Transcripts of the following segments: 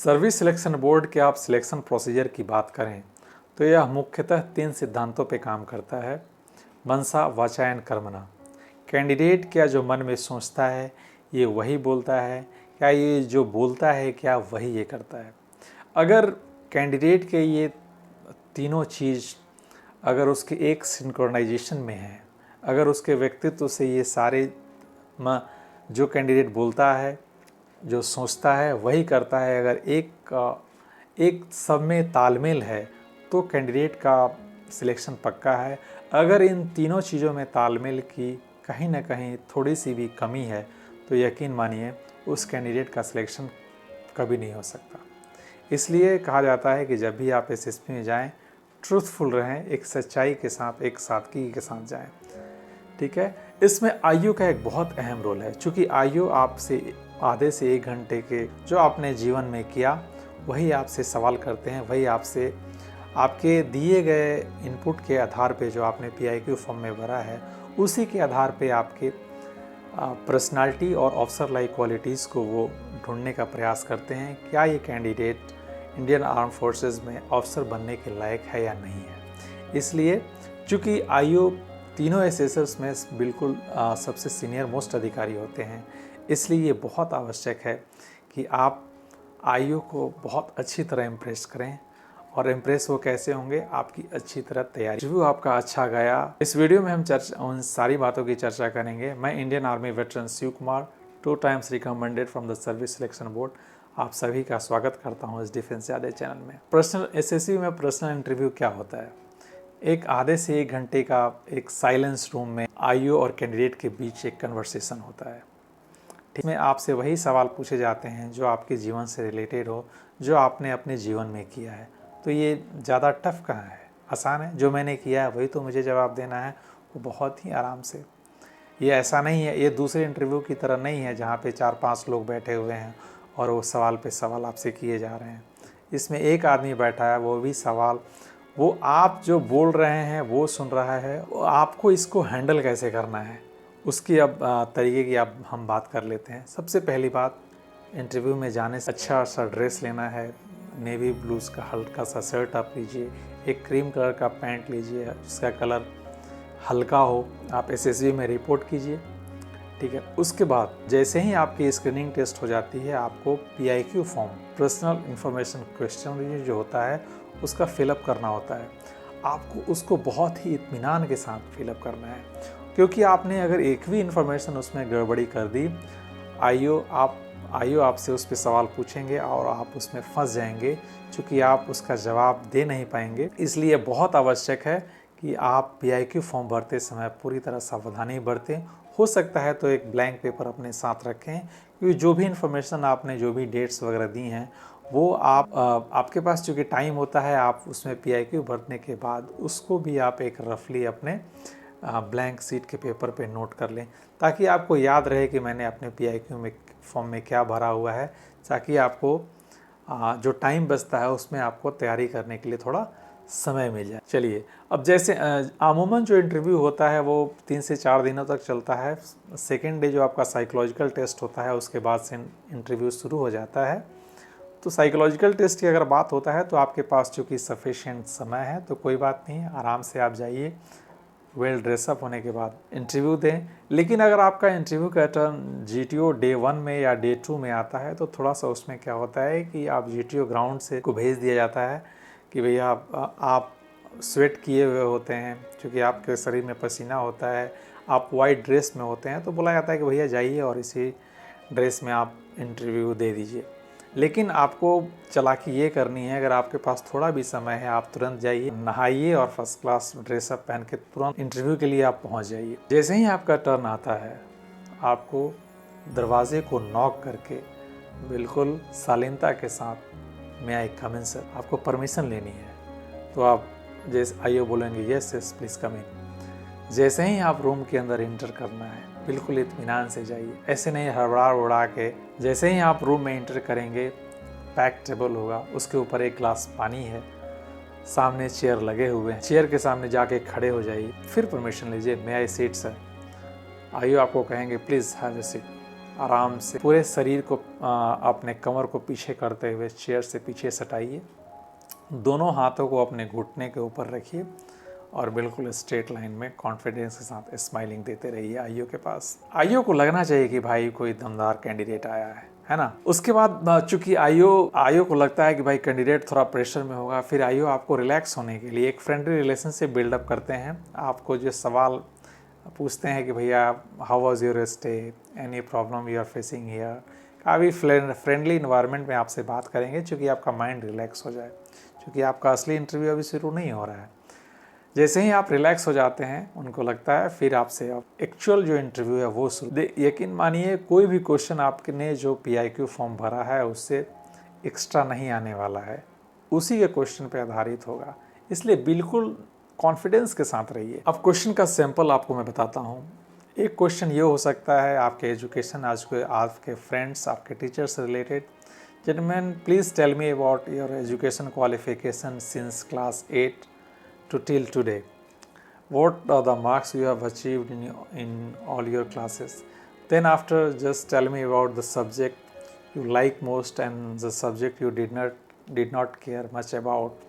Service selection board के आप selection procedure की बात करें तो यह मुख्यतः 3 सिद्धांतों पर काम करता है। मनसा वाचायन कर्मणा, कैंडिडेट क्या जो मन में सोचता है ये वही बोलता है, क्या ये जो बोलता है क्या वही ये करता है। अगर कैंडिडेट के ये तीनों चीज़ अगर उसके एक सिंक्रोनाइजेशन में है, अगर उसके व्यक्तित्व से ये सारे जो कैंडिडेट बोलता है, जो सोचता है वही करता है, अगर एक सब में तालमेल है तो कैंडिडेट का सिलेक्शन पक्का है। अगर इन तीनों चीज़ों में तालमेल की कहीं ना कहीं थोड़ी सी भी कमी है तो यकीन मानिए उस कैंडिडेट का सिलेक्शन कभी नहीं हो सकता। इसलिए कहा जाता है कि जब भी आप एसएसबी में जाएं, ट्रूथफुल रहें, एक सच्चाई के साथ, एक सादगी के साथ जाएं। ठीक है। इसमें आयु का एक बहुत अहम रोल है, क्योंकि आयु आपसे आधे से 1 घंटे के जो आपने जीवन में किया वही आपसे सवाल करते हैं, वही आपसे आपके दिए गए इनपुट के आधार पे जो आपने पीआईक्यू फॉर्म में भरा है उसी के आधार पे आपके पर्सनालिटी और ऑफिसर लाइक क्वालिटीज़ को वो ढूंढने का प्रयास करते हैं। क्या ये कैंडिडेट इंडियन आर्म फोर्सेस में ऑफिसर बनने के लायक है या नहीं है। इसलिए चूँकि आयु तीनों एसएसएस में बिल्कुल सबसे सीनियर मोस्ट अधिकारी होते हैं, इसलिए ये बहुत आवश्यक है कि आप आयु को बहुत अच्छी तरह इम्प्रेस करें। और इम्प्रेस वो कैसे होंगे, आपकी अच्छी तरह तैयारी। रिव्यू आपका अच्छा गया। इस वीडियो में हम उन सारी बातों की चर्चा करेंगे। मैं Indian army veteran Shiv Kumar, 2 times recommended from the service selection board, आप सभी का स्वागत करता हूं इस डिफेंस यादे चैनल में। पर्सनल एसएसबी में पर्सनल इंटरव्यू क्या होता है? एक आधे से 1 घंटे का एक साइलेंस रूम में आयु और कैंडिडेट के बीच एक कन्वर्सेशन होता है। इसमें आपसे वही सवाल पूछे जाते हैं जो आपके जीवन से रिलेटेड हो, जो आपने अपने जीवन में किया है। तो ये ज़्यादा टफ कहाँ है, आसान है। जो मैंने किया है वही तो मुझे जवाब देना है, वो बहुत ही आराम से। ये ऐसा नहीं है, ये दूसरे इंटरव्यू की तरह नहीं है जहाँ पे 4-5 लोग बैठे हुए हैं और वो सवाल पे सवाल आपसे किए जा रहे हैं। इसमें एक आदमी बैठा है, वो भी सवाल, वो आप जो बोल रहे हैं वो सुन रहा है, आपको इसको हैंडल कैसे करना है उसकी अब तरीके की अब हम बात कर लेते हैं। सबसे पहली बात, इंटरव्यू में जाने से अच्छा सा ड्रेस लेना है। नेवी ब्लूज़ का हल्का सा शर्ट आप लीजिए, एक क्रीम कलर का पैंट लीजिए जिसका कलर हल्का हो। आप एसएसबी में रिपोर्ट कीजिए। ठीक है। उसके बाद जैसे ही आपकी स्क्रीनिंग टेस्ट हो जाती है, आपको PIQ form, personal information question जो होता है उसका फिलअप करना होता है। आपको उसको बहुत ही इत्मीनान के साथ फिलअप करना है, क्योंकि आपने अगर एक भी इन्फॉर्मेशन उसमें गड़बड़ी कर दी, आइयो आपसे उस पर सवाल पूछेंगे और आप उसमें फंस जाएंगे, क्योंकि आप उसका जवाब दे नहीं पाएंगे। इसलिए बहुत आवश्यक है कि आप पीआईक्यू फॉर्म भरते समय पूरी तरह सावधानी बरतें। हो सकता है तो एक ब्लैंक पेपर अपने साथ रखें, क्योंकि जो भी इन्फॉर्मेशन आपने जो भी डेट्स वगैरह दी हैं वो आपके पास चूँकि टाइम होता है, आप उसमें पीआईक्यू भरने के बाद उसको भी आप एक रफली अपने ब्लैंक सीट के पेपर पे नोट कर लें, ताकि आपको याद रहे कि मैंने अपने पीआईक्यू में फॉर्म में क्या भरा हुआ है, ताकि आपको जो टाइम बचता है उसमें आपको तैयारी करने के लिए थोड़ा समय मिल जाए। चलिए, अब जैसे अमूमन जो इंटरव्यू होता है वो 3 से 4 दिनों तक चलता है। सेकेंड डे जो आपका साइकोलॉजिकल टेस्ट होता है उसके बाद से इंटरव्यू शुरू हो जाता है। तो साइकोलॉजिकल टेस्ट की अगर बात होता है तो आपके पास चूँकि सफिशिएंट समय है तो कोई बात नहीं, आराम से आप जाइए, वेल ड्रेसअप होने के बाद इंटरव्यू दें। लेकिन अगर आपका इंटरव्यू का टर्न जीटीओ डे 1 में या डे 2 में आता है तो थोड़ा सा उसमें क्या होता है कि आप जीटीओ ग्राउंड से को भेज दिया जाता है कि भैया आप स्वेट किए हुए होते हैं, क्योंकि आपके शरीर में पसीना होता है, आप वाइट ड्रेस में होते हैं, तो बोला जाता है कि भैया जाइए और इसी ड्रेस में आप इंटरव्यू दे दीजिए। लेकिन आपको चालाकी ये करनी है, अगर आपके पास थोड़ा भी समय है आप तुरंत जाइए, नहाइए और फर्स्ट क्लास ड्रेसअप पहन के तुरंत इंटरव्यू के लिए आप पहुंच जाइए। जैसे ही आपका टर्न आता है, आपको दरवाजे को नॉक करके बिल्कुल शालीनता के साथ मैं आई कम इन सर, आपको परमिशन लेनी है। तो आप जैसे आइए बोलेंगे यस यस प्लीज़ कम इन। जैसे ही आप रूम के अंदर इंटर करना है, बिल्कुल इत्मीनान से जाइए, ऐसे नहीं हड़बड़ा उड़ा के। जैसे ही आप रूम में इंटर करेंगे, पैक टेबल होगा, उसके ऊपर एक ग्लास पानी है, सामने चेयर लगे हुए हैं, चेयर के सामने जाके खड़े हो जाइए, फिर परमिशन लीजिए, मे आई सीट सर। आइए आपको कहेंगे प्लीज़ हैव ए सीट। आराम से पूरे शरीर को अपने कमर को पीछे करते हुए चेयर से पीछे सटाइए। दोनों हाथों को अपने घुटने के ऊपर रखिए और बिल्कुल स्ट्रेट लाइन में कॉन्फिडेंस के साथ स्माइलिंग देते रहिए आईओ के पास। आईओ को लगना चाहिए कि भाई कोई दमदार कैंडिडेट आया है ना। उसके बाद चूंकि आईओ को लगता है कि भाई कैंडिडेट थोड़ा प्रेशर में होगा, फिर आईओ आपको रिलैक्स होने के लिए एक फ्रेंडली रिलेशनशिप बिल्डअप करते हैं। आपको जो सवाल पूछते हैं कि भैया how was your stay, any problem you are facing here, काफ़ी फ्रेंडली इन्वायरमेंट में आपसे बात करेंगे चूँकि आपका माइंड रिलैक्स हो जाए, क्योंकि आपका असली इंटरव्यू अभी शुरू नहीं हो रहा है। जैसे ही आप रिलैक्स हो जाते हैं उनको लगता है फिर आपसे एक्चुअल जो इंटरव्यू है वो शुरू। यकीन मानिए कोई भी क्वेश्चन आपने जो PIQ फॉर्म भरा है उससे एक्स्ट्रा नहीं आने वाला है, उसी के क्वेश्चन पे आधारित होगा, इसलिए बिल्कुल कॉन्फिडेंस के साथ रहिए। अब क्वेश्चन का सैंपल आपको मैं बताता हूँ। एक क्वेश्चन ये हो सकता है आपके एजुकेशन, आपके फ्रेंड्स, आपके टीचर से related. Gentleman please tell me about your education qualification since class 8 to till today. What are the marks you have achieved in all your classes? Then after, just tell me about the subject you like most and the subject you did not care much about.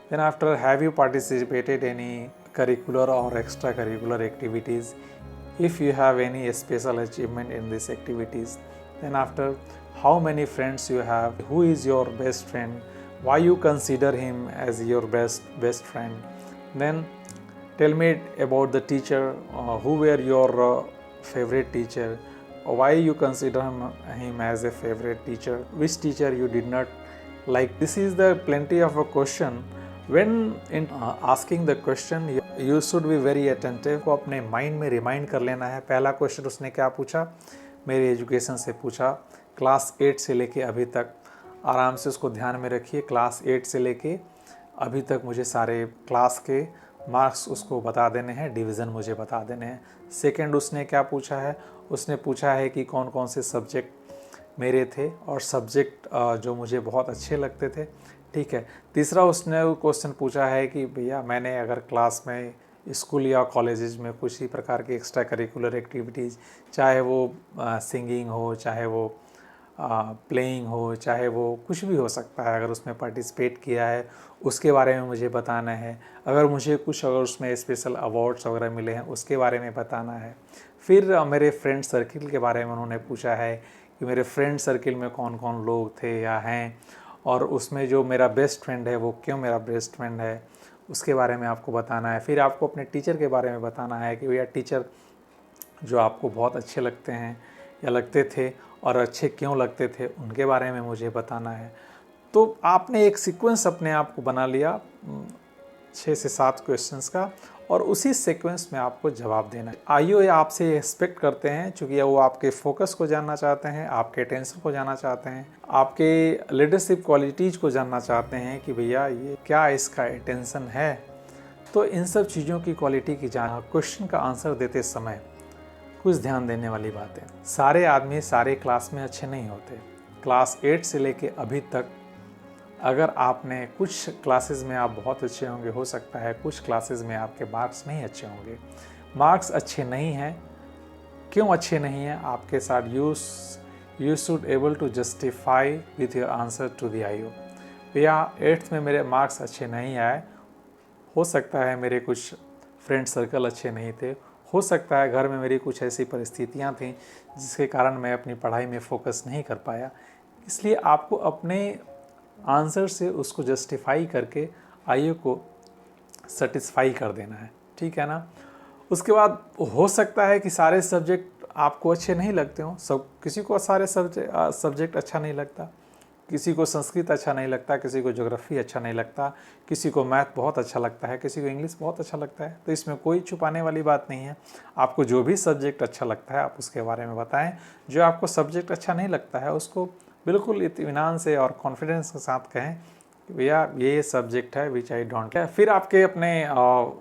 Then after, have you participated any curricular or extracurricular activities? If you have any special achievement in these activities. Then after, how many friends you have? Who is your best friend? Why you consider him as your best friend? Then tell me about the teacher, who were your favorite teacher, why you consider him as a favorite teacher, which teacher you did not like. This is the plenty of a question. When in asking the question, you should be very attentive. को अपने mind में remind कर लेना है। पहला question उसने क्या पूछा, मेरे एजुकेशन से पूछा, क्लास 8 से लेके अभी तक। आराम से उसको ध्यान में रखिए, क्लास 8 से लेके अभी तक मुझे सारे क्लास के मार्क्स उसको बता देने हैं, डिवीज़न मुझे बता देने हैं। सेकंड उसने क्या पूछा है, उसने पूछा है कि कौन कौन से सब्जेक्ट मेरे थे और सब्जेक्ट जो मुझे बहुत अच्छे लगते थे। ठीक है। तीसरा उसने क्वेश्चन पूछा है कि भैया मैंने अगर क्लास में, स्कूल या कॉलेजेस में कुछ ही प्रकार की एक्स्ट्रा करिकुलर एक्टिविटीज़, चाहे वो सिंगिंग हो, चाहे वो प्लेइंग हो, चाहे वो कुछ भी हो सकता है, अगर उसमें पार्टिसिपेट किया है उसके बारे में मुझे बताना है। अगर उसमें स्पेशल अवार्ड्स वगैरह मिले हैं उसके बारे में बताना है। फिर मेरे फ्रेंड सर्किल के बारे में उन्होंने पूछा है कि मेरे फ्रेंड सर्किल में कौन कौन लोग थे या हैं, और उसमें जो मेरा बेस्ट फ्रेंड है वो क्यों मेरा बेस्ट फ्रेंड है, उसके बारे में आपको बताना है। फिर आपको अपने टीचर के बारे में बताना है कि भैया टीचर जो आपको बहुत अच्छे लगते हैं या लगते थे और अच्छे क्यों लगते थे, उनके बारे में मुझे बताना है। तो आपने एक सीक्वेंस अपने आप को बना लिया 6 से 7 क्वेश्चंस का, और उसी सीक्वेंस में आपको जवाब देना है। आईओ आपसे एक्सपेक्ट करते हैं, चूँकि वो आपके फोकस को जानना चाहते हैं, आपके अटेंशन को जानना चाहते हैं, आपके लीडरशिप क्वालिटीज़ को जानना चाहते हैं कि भैया ये क्या इसका अटेंशन है। तो इन सब चीज़ों की क्वालिटी की जान क्वेश्चन का आंसर देते समय कुछ ध्यान देने वाली बात है। सारे आदमी सारे क्लास में अच्छे नहीं होते। क्लास 8 से लेके अभी तक अगर आपने कुछ क्लासेस में आप बहुत अच्छे होंगे, हो सकता है कुछ क्लासेस में आपके मार्क्स नहीं अच्छे होंगे। मार्क्स अच्छे नहीं हैं, क्यों अच्छे नहीं हैं आपके साथ, you should able to justify with your answer to the IO. भैया 8th में मेरे मार्क्स अच्छे नहीं आए, हो सकता है मेरे कुछ फ्रेंड सर्कल अच्छे नहीं थे, हो सकता है घर में मेरी कुछ ऐसी परिस्थितियां थीं जिसके कारण मैं अपनी पढ़ाई में फोकस नहीं कर पाया। इसलिए आपको अपने आंसर से उसको जस्टिफाई करके आईओ को सेटिस्फाई कर देना है। ठीक है ना। उसके बाद हो सकता है कि सारे सब्जेक्ट आपको अच्छे नहीं लगते हों, किसी को सारे सब्जेक्ट अच्छा नहीं लगता, किसी को संस्कृत अच्छा नहीं लगता, किसी को ज्योग्राफी अच्छा नहीं लगता, किसी को मैथ बहुत अच्छा लगता है, किसी को इंग्लिश बहुत अच्छा लगता है। तो इसमें कोई छुपाने वाली बात नहीं है। आपको जो भी सब्जेक्ट अच्छा लगता है आप उसके बारे में बताएं। जो आपको सब्जेक्ट अच्छा नहीं लगता है उसको बिल्कुल इत्मीनान से और कॉन्फिडेंस के साथ कहें कि भैया ये सब्जेक्ट है विच आई डोंट लाइक। फिर आपके अपने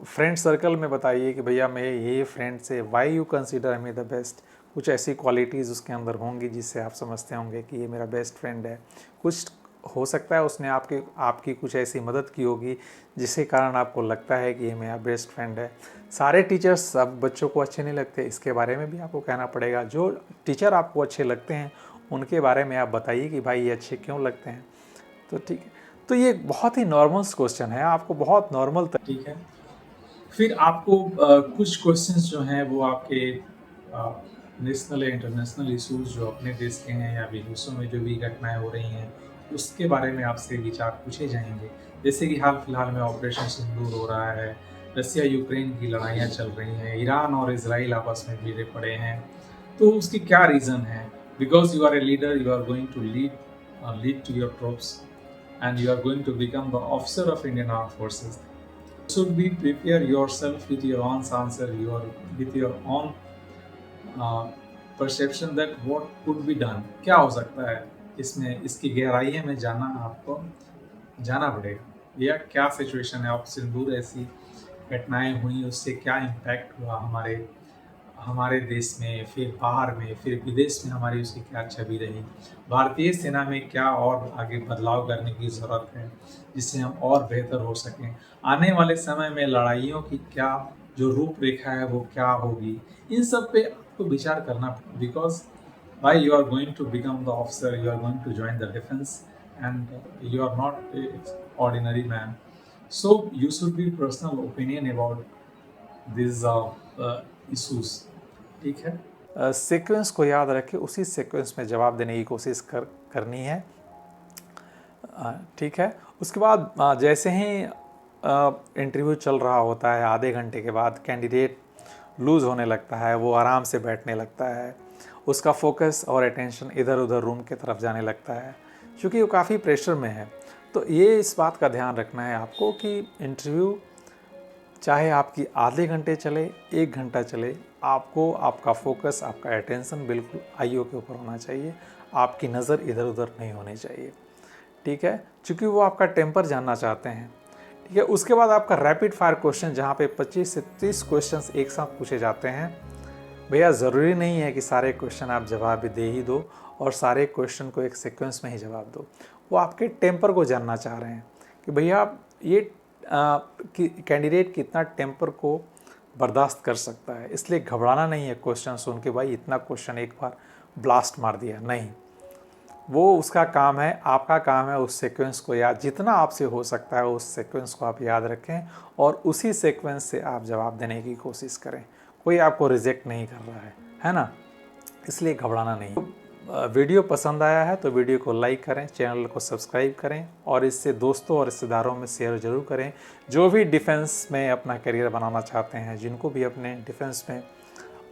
फ्रेंड सर्कल में बताइए कि भैया मैं ये फ्रेंड से why you consider me the best. कुछ ऐसी क्वालिटीज़ उसके अंदर होंगी जिससे आप समझते होंगे कि ये मेरा बेस्ट फ्रेंड है। कुछ हो सकता है उसने आपकी कुछ ऐसी मदद की होगी जिसके कारण आपको लगता है कि ये मेरा बेस्ट फ्रेंड है। सारे टीचर्स सब बच्चों को अच्छे नहीं लगते, इसके बारे में भी आपको कहना पड़ेगा। जो टीचर आपको अच्छे लगते हैं उनके बारे में आप बताइए कि भाई ये अच्छे क्यों लगते हैं। तो ठीक है, तो ये बहुत ही नॉर्मल क्वेश्चन है, आपको बहुत नॉर्मल ठीक है। फिर आपको कुछ क्वेश्चंस जो हैं वो आपके नेशनल या इंटरनेशनल इश्यूज जो अपने देश के हैं या विदेशों में जो भी घटनाएं हो रही हैं उसके बारे में आपसे विचार पूछे जाएंगे। जैसे कि हाल फिलहाल में ऑपरेशन सिंदूर हो रहा है, रसिया यूक्रेन की लड़ाइयाँ चल रही हैं, ईरान और इसराइल आपस में भिड़े पड़े हैं, तो उसकी क्या रीज़न है। Because you are a leader, you are going to lead to your troops and you are going to become the officer of Indian Armed Forces. You should be prepare yourself with your own answer, with your own perception that what could be done. क्या हो सकता है इसमें, इसकी गहराई में जाना आपको जाना पड़ेगा। या क्या सिचुएशन है, आप सिंदूर ऐसी घटनाएं हुई उससे क्या इम्पैक्ट हुआ हमारे देश में, फिर बाहर में, फिर विदेश में हमारी उसकी क्या छवि रही, भारतीय सेना में क्या और आगे बदलाव करने की ज़रूरत है जिससे हम और बेहतर हो सकें, आने वाले समय में लड़ाइयों की क्या जो रूपरेखा है वो क्या होगी, इन सब पे आपको विचार करना। बिकॉज भाई you are going to become the officer, you are going to join the defence and you are not ordinary man, so you should be personal opinion about this issues. ठीक है, सीक्वेंस को याद रखें, उसी sequence में जवाब देने की कोशिश करनी है। ठीक है, उसके बाद जैसे ही इंटरव्यू चल रहा होता है, आधे घंटे के बाद कैंडिडेट लूज़ होने लगता है, वो आराम से बैठने लगता है, उसका फोकस और अटेंशन इधर उधर रूम की तरफ जाने लगता है क्योंकि वो काफ़ी प्रेशर में है। तो ये इस बात का ध्यान रखना है आपको कि इंटरव्यू चाहे आपकी आधे घंटे चले, 1 घंटा चले, आपको आपका फोकस, आपका अटेंशन बिल्कुल आईओ के ऊपर होना चाहिए, आपकी नज़र इधर उधर नहीं होनी चाहिए। ठीक है, क्योंकि वो आपका टेम्पर जानना चाहते हैं। ठीक है, उसके बाद आपका रैपिड फायर क्वेश्चन जहाँ पे 25 से 30 क्वेश्चंस एक साथ पूछे जाते हैं। भैया ज़रूरी नहीं है कि सारे क्वेश्चन आप जवाब दे ही दो और सारे क्वेश्चन को एक सीक्वेंस में ही जवाब दो। वो आपके टेम्पर को जानना चाह रहे हैं कि भैया ये कैंडिडेट कितना टेम्पर को बर्दाश्त कर सकता है। इसलिए घबराना नहीं है क्वेश्चन सुन के, भाई इतना क्वेश्चन एक बार ब्लास्ट मार दिया, नहीं। वो उसका काम है, आपका काम है उस सीक्वेंस को याद, जितना आपसे हो सकता है उस सीक्वेंस को आप याद रखें और उसी सीक्वेंस से आप जवाब देने की कोशिश करें। कोई आपको रिजेक्ट नहीं कर रहा है ना, इसलिए घबराना नहीं। वीडियो पसंद आया है तो वीडियो को लाइक करें, चैनल को सब्सक्राइब करें और इससे दोस्तों और रिश्तेदारों में शेयर ज़रूर करें। जो भी डिफेंस में अपना करियर बनाना चाहते हैं, जिनको भी अपने डिफेंस में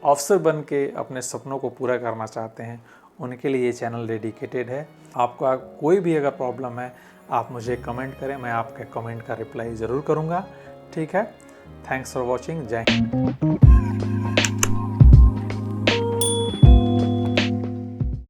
ऑफिसर बन के अपने सपनों को पूरा करना चाहते हैं, उनके लिए ये चैनल डेडिकेटेड है। आपका कोई भी अगर प्रॉब्लम है आप मुझे कमेंट करें, मैं आपके कमेंट का रिप्लाई ज़रूर करूँगा। ठीक है, थैंक्स फॉर वॉचिंग, जय हिंद।